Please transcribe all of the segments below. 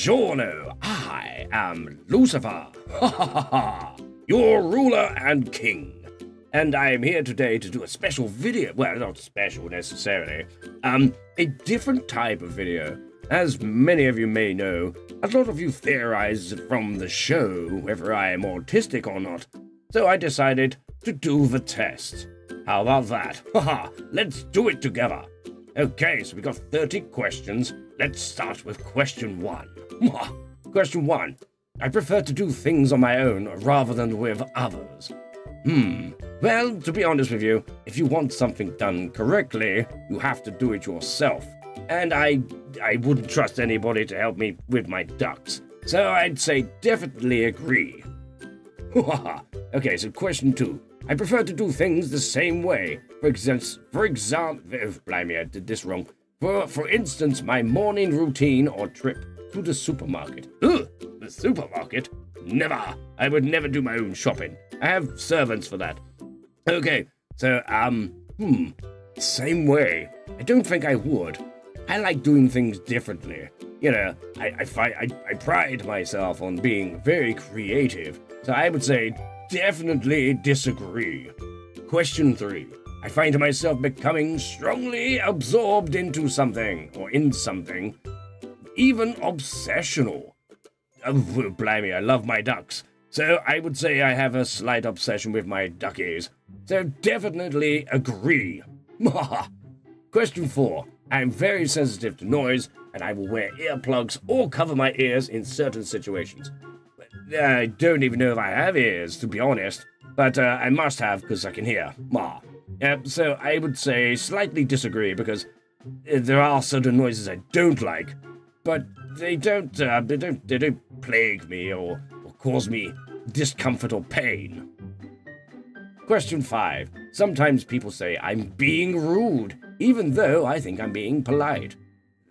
Buongiorno, I am Lucifer, ha ha ha ha, your ruler and king. And I am here today to do a special video, well, not special necessarily, a different type of video. As many of you may know, a lot of you theorize from the show whether I am autistic or not, so I decided to do the test. How about that? Haha, let's do it together. Okay, so we got 30 questions. Let's start with question 1. Question 1. I prefer to do things on my own rather than with others. Well, to be honest with you, if you want something done correctly, you have to do it yourself. And I wouldn't trust anybody to help me with my ducks. So I'd say definitely agree. Okay, so question 2. I prefer to do things the same way. For example, blimey, I did this wrong. For instance, my morning routine or trip to the supermarket. Ugh, the supermarket? Never. I would never do my own shopping. I have servants for that. Okay, so, same way. I don't think I would. I like doing things differently. You know, I pride myself on being very creative, so I would say definitely disagree. Question 3. I find myself becoming strongly absorbed into something, or in something, even obsessional. Blimey, I love my ducks. So I would say I have a slight obsession with my duckies. So definitely agree. Question 4. I'm very sensitive to noise, and I will wear earplugs or cover my ears in certain situations. I don't even know if I have ears, to be honest, but I must have because I can hear. So I would say slightly disagree because there are certain noises I don't like, but they don't plague me or cause me discomfort or pain. Question 5. Sometimes people say I'm being rude, even though I think I'm being polite.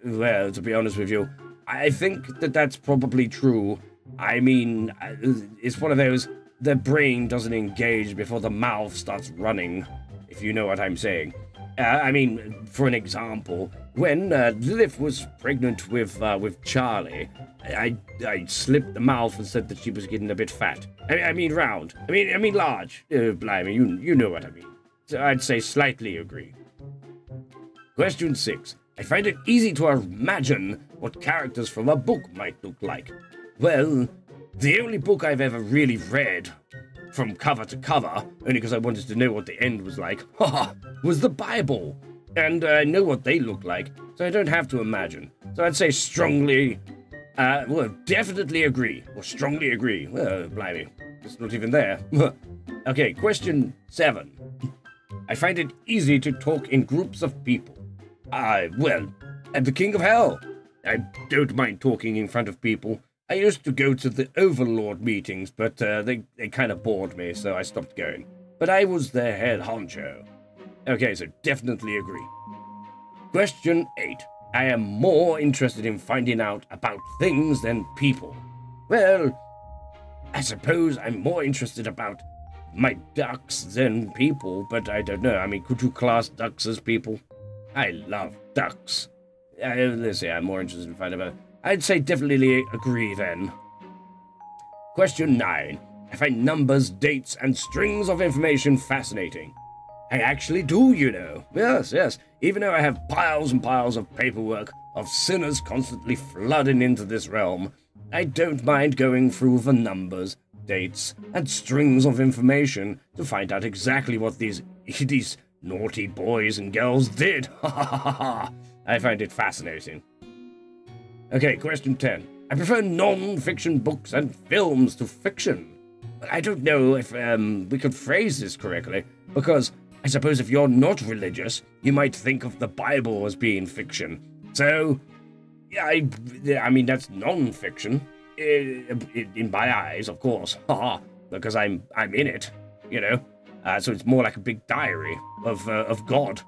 Well, to be honest with you, I think that's probably true. I mean, it's one of those, the brain doesn't engage before the mouth starts running, if you know what I'm saying. I mean, for an example, when Lilith was pregnant with Charlie, I slipped the mouth and said that she was getting a bit fat. I mean round. I mean large. Blimey, you know what I mean. So I'd say slightly agree. Question 6. I find it easy to imagine what characters from a book might look like. Well, the only book I've ever really read from cover to cover, only because I wanted to know what the end was like, was the Bible. And I know what they look like, so I don't have to imagine. So I'd say strongly, definitely agree, or strongly agree. Well, blimey, it's not even there. Okay, question 7. I find it easy to talk in groups of people. Well, I'm the king of hell. I don't mind talking in front of people. I used to go to the Overlord meetings, but they kind of bored me, so I stopped going. But I was their head honcho. Okay, so definitely agree. Question 8. I am more interested in finding out about things than people. Well, I suppose I'm more interested about my ducks than people, but I don't know. I mean, could you class ducks as people? I love ducks. Let's see, I'm more interested in finding out. I'd say definitely agree then. Question 9. I find numbers, dates, and strings of information fascinating. I actually do, you know. Yes. Even though I have piles and piles of paperwork of sinners constantly flooding into this realm, I don't mind going through the numbers, dates, and strings of information to find out exactly what these naughty boys and girls did. I find it fascinating. Okay, question 10. I prefer non-fiction books and films to fiction. I don't know if we could phrase this correctly, because I suppose if you're not religious, you might think of the Bible as being fiction. So, yeah, I mean, that's non-fiction. In my eyes, of course. Because I'm in it, you know. So it's more like a big diary of God.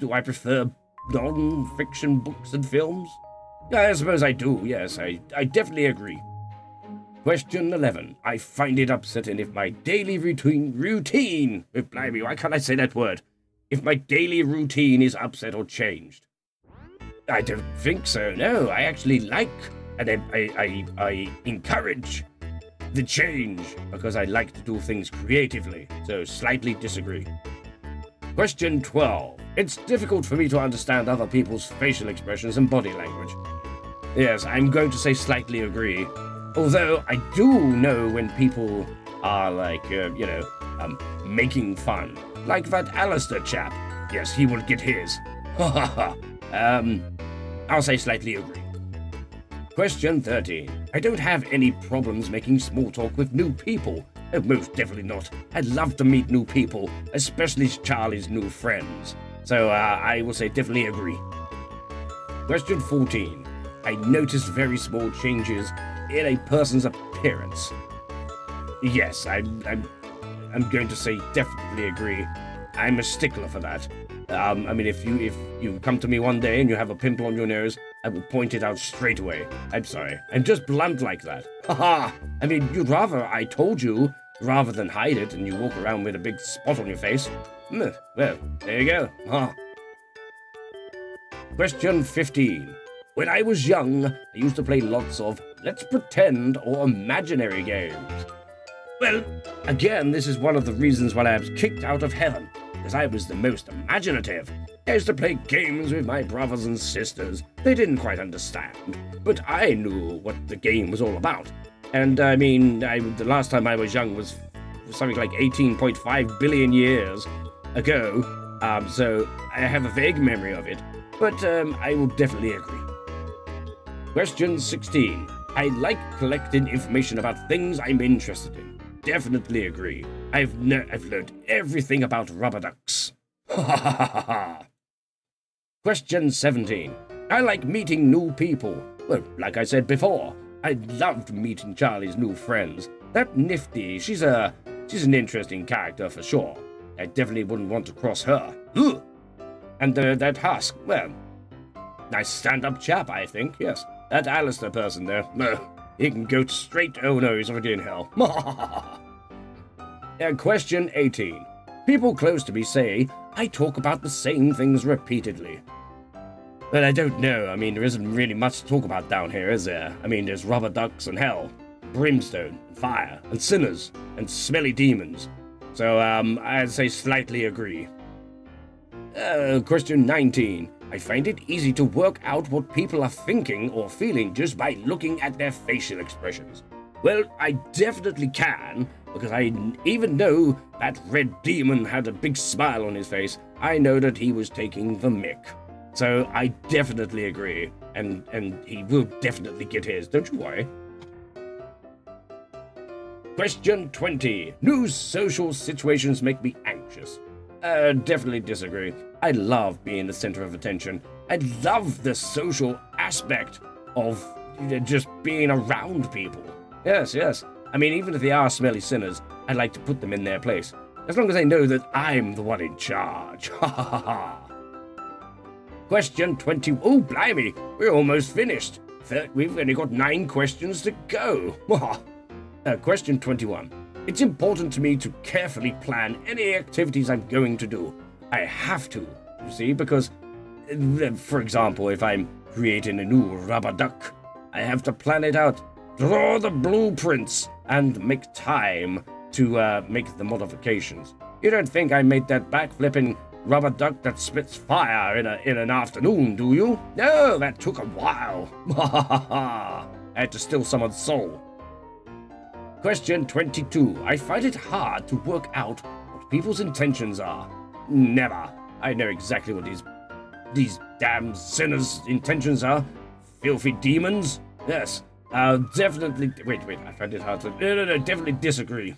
Do I prefer non-fiction books and films? Yeah, I suppose I do, yes, I definitely agree. Question 11. I find it upsetting if my daily routine, blimey, why can't I say that word? If my daily routine is upset or changed. I don't think so, no. I actually like and I encourage the change because I like to do things creatively, so slightly disagree. Question 12. It's difficult for me to understand other people's facial expressions and body language. Yes, I'm going to say slightly agree. Although I do know when people are like, making fun. Like that Alistair chap. Yes, he will get his. Ha ha ha. I'll say slightly agree. Question 13. I don't have any problems making small talk with new people. Oh, most definitely not. I'd love to meet new people, especially Charlie's new friends. So I will say definitely agree. Question 14. I noticed very small changes in a person's appearance. Yes, I'm going to say definitely agree. I'm a stickler for that. I mean, if you come to me one day and you have a pimple on your nose, I will point it out straight away. I'm sorry. I'm just blunt like that. Haha! I mean, you'd rather I told you rather than hide it and you walk around with a big spot on your face. Well, there you go. Ha. Question 15. When I was young, I used to play lots of let's pretend or imaginary games. Well, again, this is one of the reasons why I was kicked out of heaven, because I was the most imaginative. I used to play games with my brothers and sisters. They didn't quite understand, but I knew what the game was all about. And I mean, the last time I was young was something like 18.5 billion years ago, so I have a vague memory of it, but I will definitely agree. Question 16. I like collecting information about things I'm interested in. Definitely agree. I've learned everything about rubber ducks. Ha ha ha ha ha. Question 17. I like meeting new people. Well, like I said before, I loved meeting Charlie's new friends. That Nifty, she's an interesting character for sure. I definitely wouldn't want to cross her. Ugh. And that Husk, well, nice stand-up chap, I think, yes. That Alistair person there, he can go straight, oh no, he's already in hell. Question 18. People close to me say I talk about the same things repeatedly. But I don't know, I mean, there isn't really much to talk about down here, is there? I mean, there's rubber ducks and hell, brimstone, and fire, and sinners, and smelly demons. So, I'd say slightly agree. Question 19. I find it easy to work out what people are thinking or feeling just by looking at their facial expressions. Well, I definitely can, because I even know that red demon had a big smile on his face. I know that he was taking the mick. So I definitely agree, and he will definitely get his, don't you worry. Question 20. New social situations make me anxious. Definitely disagree. I love being the center of attention. I love the social aspect of just being around people. Yes, yes. I mean, even if they are smelly sinners, I like to put them in their place. As long as they know that I'm the one in charge. Ha ha ha ha. Question 20. Oh, blimey. We're almost finished. We've only got 9 questions to go. Question 21. It's important to me to carefully plan any activities I'm going to do. I have to, you see, because, for example, if I'm creating a new rubber duck, I have to plan it out, draw the blueprints, and make time to make the modifications. You don't think I made that backflipping rubber duck that spits fire in an afternoon, do you? No, that took a while. I had to steal someone's soul. Question 22. I find it hard to work out what people's intentions are. Never. I know exactly what these damn sinners' intentions are. Filthy demons. Yes. Definitely. Wait. I find it hard to. No. Definitely disagree.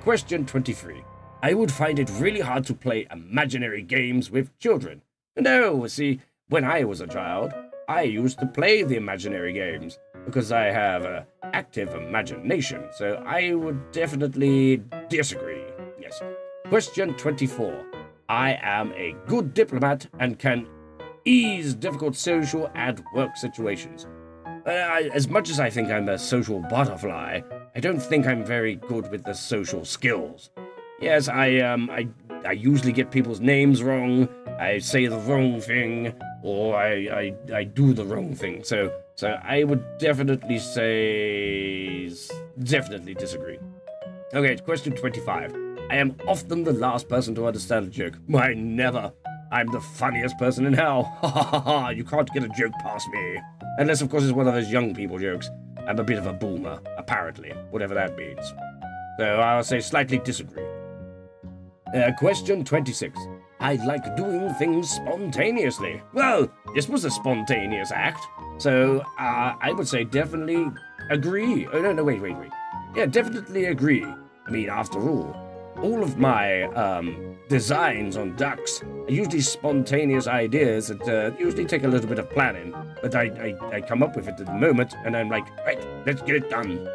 Question 23. I would find it really hard to play imaginary games with children. No, see, when I was a child, I used to play the imaginary games because I have an active imagination, so I would definitely disagree. Yes. Question 24. I am a good diplomat and can ease difficult social and work situations. As much as I think I'm a social butterfly, I don't think I'm very good with the social skills. Yes, I usually get people's names wrong, I say the wrong thing, or I do the wrong thing. So I would definitely say definitely disagree. Okay, question 25. I am often the last person to understand a joke. Why, never. I'm the funniest person in hell. Ha ha ha ha, you can't get a joke past me. Unless, of course, it's one of those young people jokes. I'm a bit of a boomer, apparently, whatever that means. So I'll say slightly disagree. Question 26. I like doing things spontaneously. Well, this was a spontaneous act. So I would say definitely agree. Oh, no, wait. Yeah, definitely agree. I mean, after all of my designs on ducks are usually spontaneous ideas that usually take a little bit of planning, but I come up with it at the moment, and I'm like, right, let's get it done.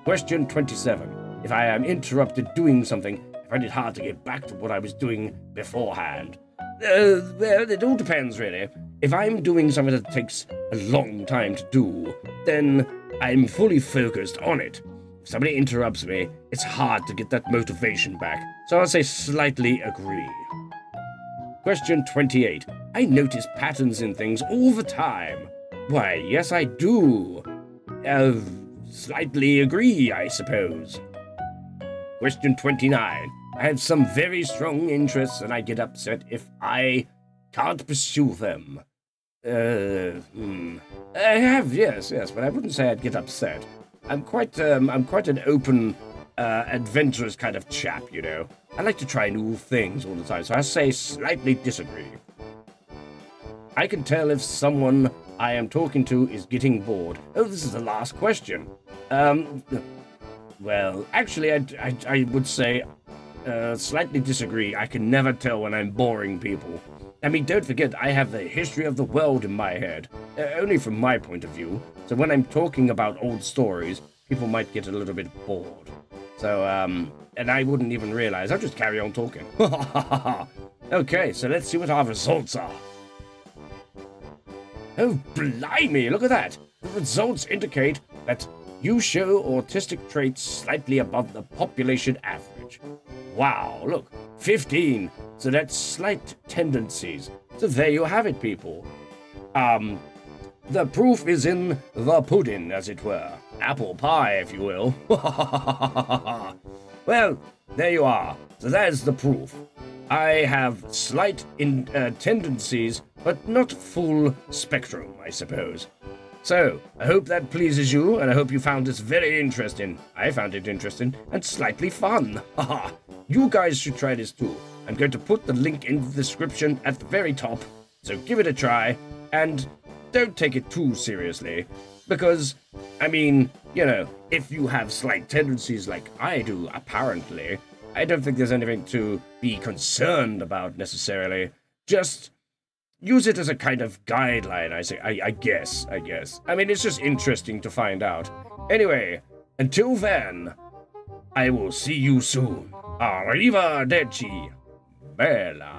Question 27. If I am interrupted doing something, I find it hard to get back to what I was doing beforehand. Well, it all depends, really. If I'm doing something that takes a long time to do, then I'm fully focused on it. If somebody interrupts me, it's hard to get that motivation back, so I'll say slightly agree. Question 28. I notice patterns in things all the time. Why, yes, I do. Slightly agree, I suppose. Question 29. I have some very strong interests, and I get upset if I can't pursue them. I have, yes, but I wouldn't say I'd get upset. I'm quite an open, adventurous kind of chap, you know. I like to try new things all the time, so I say slightly disagree. I can tell if someone I am talking to is getting bored. Oh, this is the last question. Well, actually, I would say slightly disagree. I can never tell when I'm boring people. I mean, don't forget, I have the history of the world in my head, only from my point of view. So when I'm talking about old stories, people might get a little bit bored. So, and I wouldn't even realize. I'll just carry on talking. Okay, so let's see what our results are. Oh, blimey, look at that. The results indicate that you show autistic traits slightly above the population average. Wow, look, 15. So that's slight tendencies. So there you have it, people. The proof is in the pudding, as it were. Apple pie, if you will. Well, there you are. So there's the proof. I have slight tendencies, but not full spectrum, I suppose. So, I hope that pleases you, and I hope you found this very interesting. I found it interesting and slightly fun. Haha. You guys should try this too. I'm going to put the link in the description at the very top, so give it a try, and don't take it too seriously, because, I mean, you know, if you have slight tendencies like I do, apparently, I don't think there's anything to be concerned about necessarily. Just use it as a kind of guideline, I guess. I mean, it's just interesting to find out. Anyway, until then, I will see you soon. Arrivederci, Bella.